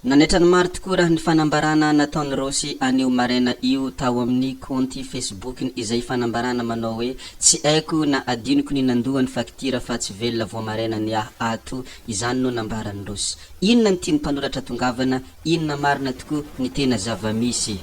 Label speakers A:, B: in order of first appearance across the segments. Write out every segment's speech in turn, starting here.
A: Nanaitra ny maro tokoa raha ny fanambarana nataony Rosy anio maraina io tao amin'ny compte Facebook izay fanambarana manao hoe tsy aiko na adiniko ny nandoany facture fa tsy velona vao maraina ny ato, izany no nambarany Rosy. Inona ny tiany mpanoratra tongavana, inona marina tokoa ny tena zava-misy.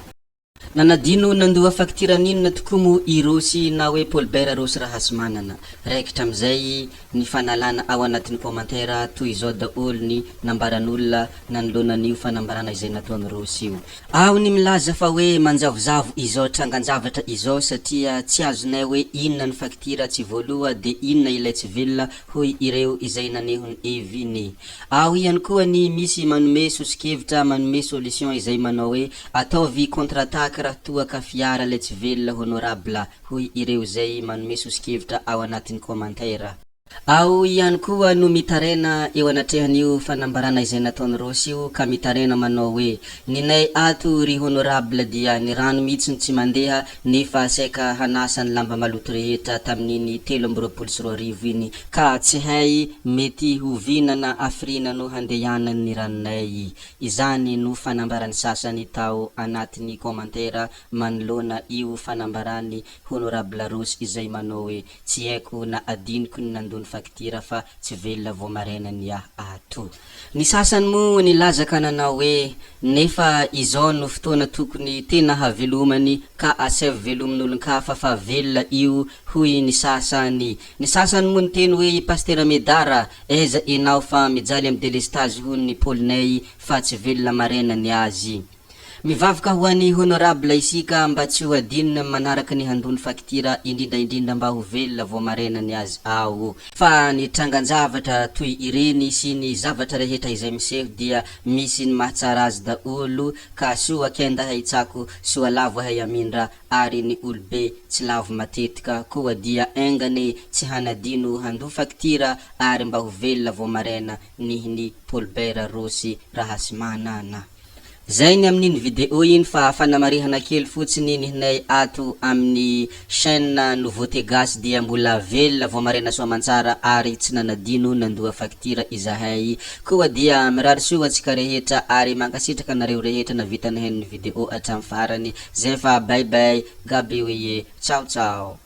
A: Nanadino nandoa facture ninona tokoa mo i Rosy na hoe Paulbert Rosy Rahasimanana. Raikitra amizay ny fanalana ao anatin'ny commentaire toy izao daholo ny nambaran'olona nanoloanan'io fanambarana izay nataony Rosy io. Ao ny milaza fa hoe manjavozavo izao tranganjavatra izao satria tsy azonay hoe inona ny facture tsy voaloha de inona ilay tsy velona hoy ireo izay nanehony eviny. Ao ihany koa ny misy manome sosikevitra, manome solution izay manao hoe ataovy contre-attaque raha toa ka fiara le tsy velona honorable hoy ireo zay manome sosikevitra ao anatin'ny commentaire. Ao ihany koa no mitarena eo anatrehan'io fanambarana izay nataony Rosy io ka mitarena manao hoe ninay ato ry honorable dia ny rano mihitsy tsy mandeha nefa saika hanasa ny lamba maloto rehetra tamin'iny 13 iny ka tsy hay mety hovinana afrina no handehanan'ny ranonay. Izany no fanambarany sasany tao anatin'ny commentaire manoloana io fanambarany honorable Rosy izay manao hoe tsy haiko na adiniko ny nandony facture fa tsy velona vao maraina ny ato. Ny sasany mo nilaza ka nanao hoe nefa izao no fotoana tokony tena havelomany ka aseva velomin'olon-kafa fa velona io hoy ny sasany. Ny sasany mo niteny hoe Pasteur Medara eza enao fa mijaly amin'ny délestage hoy ny Paolinay fa tsy velona maraina ny azy. Mivavaka ho an'ny honorable isika mba tsy ho adinina manaraka ny handony facture indrindra mba ho velona vao maraina ny azy ao. Fa ny tranganjavatra toy ireny sy ny zavatra rehetra izay miseho dia misy ny mahatsara azy daholo ka soa kenda haitsako soa lavo hay amindra ary ny olobe tsy lavo matetika koa dia engane tsy hanadino handony facture ary mba ho velona vao maraina ny Paulbert Rosy Rahasimanana. Zay ny amin'iny video iny fa fanamarihana kely fotsiny nihinay ato amin'ny chaîne Nouveauté Gasy dia mbola velona vao maraina soa mantsara ary tsy nanadino nandoa facture izahay. Koa dia mirary soa atsika rehetra ary mankasitraka nareo rehetra na vita nahay ny video hatramin'ny farany. Zay fa bye bye, gaby oye, ciao ciao.